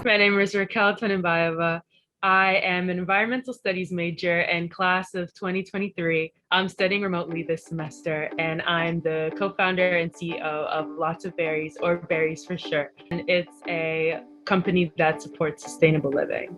My name is Rakel Tanibajeva. I am an environmental studies major in class of 2023. I'm studying remotely this semester, and I'm the co-founder and CEO of Lots of Berries, or Berries for Sure. And it's a company that supports sustainable living.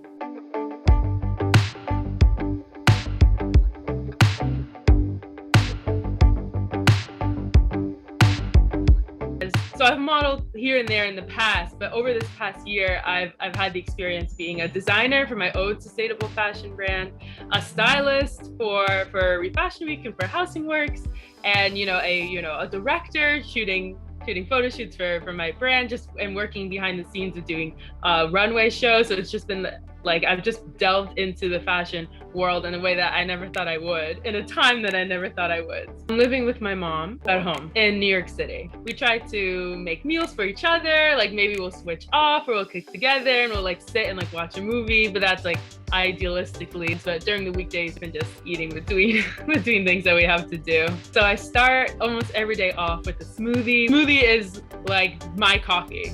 So I've modeled here and there in the past, but over this past year, I've had the experience being a designer for my own sustainable fashion brand, a stylist for Refashion Week and for Housing Works, and a director shooting photo shoots for my brand, and working behind the scenes of doing runway shows. So it's just been like I've just delved into the fashion world in a way that I never thought I would, in a time that I never thought I would. I'm living with my mom at home in New York City. We try to make meals for each other, like maybe we'll switch off or we'll cook together and we'll like sit and like watch a movie, but that's like idealistically. So during the weekdays, I've been just eating between things that we have to do. So I start almost every day off with a smoothie. Smoothie is like my coffee.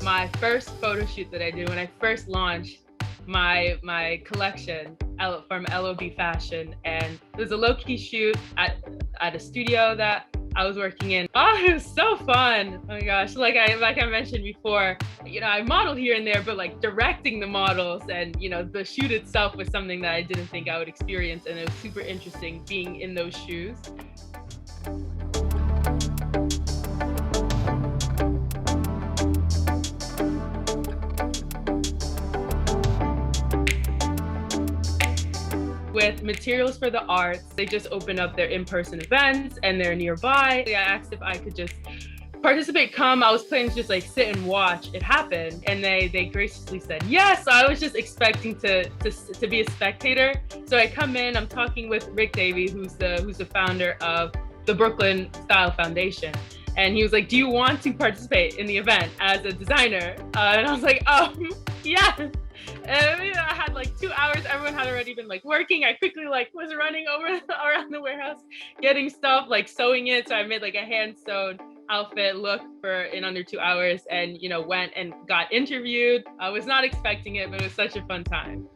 My first photo shoot that I did when I first launched my collection from LOB Fashion, and it was a low-key shoot at a studio that I was working in. Oh, it was so fun. Oh my gosh, like I mentioned before, I modeled here and there, but like directing the models and the shoot itself was something that I didn't think I would experience, and it was super interesting being in those shoes. With materials for the arts, they just open up their in-person events and they're nearby. I asked if I could just participate, come. I was planning to just like sit and watch it happen, and they graciously said yes. So I was just expecting to be a spectator. So I come in, I'm talking with Rick Davey, who's the founder of the Brooklyn Style Foundation. And he was like, do you want to participate in the event as a designer? And I was like, yeah. And I had like 2 hours. Everyone had already been like working. I quickly was running around the warehouse, getting stuff, like sewing it. So I made like a hand sewn outfit look in under 2 hours, and went and got interviewed. I was not expecting it, but it was such a fun time.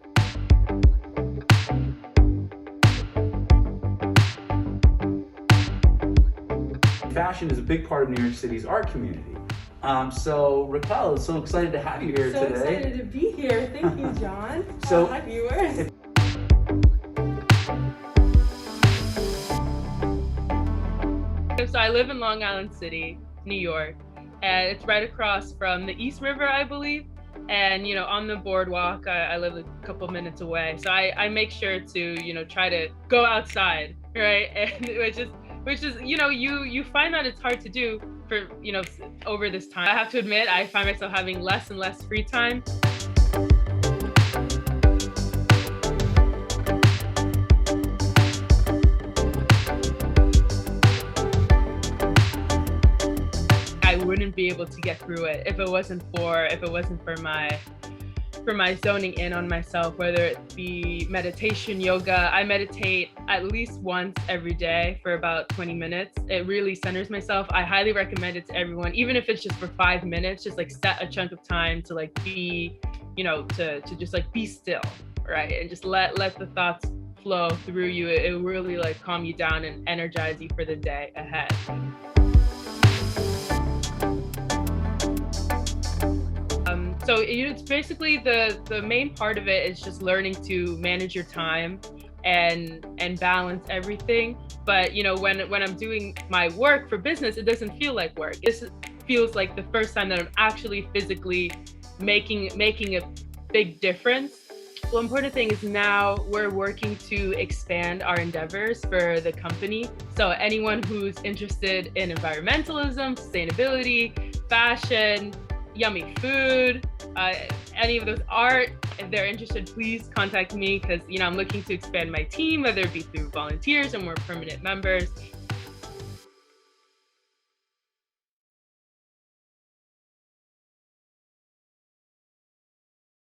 Fashion is a big part of New York City's art community. So Rakel, so excited to have you here today. So excited to be here. Thank you, John. So, hi, viewers. So I live in Long Island City, New York, and it's right across from the East River, I believe. And on the boardwalk, I live a couple minutes away. So I make sure to try to go outside, right? And which is you find that it's hard to do for over this time. I have to admit, I find myself having less and less free time. I wouldn't be able to get through it if it wasn't for my zoning in on myself, whether it be meditation, yoga. I meditate at least once every day for about 20 minutes. It really centers myself. I highly recommend it to everyone, even if it's just for 5 minutes, just like set a chunk of time to like be, to just like be still, right? And just let the thoughts flow through you. It will really like calm you down and energize you for the day ahead. So it's basically the main part of it is just learning to manage your time and balance everything. But when I'm doing my work for business, it doesn't feel like work. It feels like the first time that I'm actually physically making a big difference. The important thing is now we're working to expand our endeavors for the company. So anyone who's interested in environmentalism, sustainability, fashion, yummy food, any of those art, if they're interested, please contact me, because I'm looking to expand my team, whether it be through volunteers or more permanent members.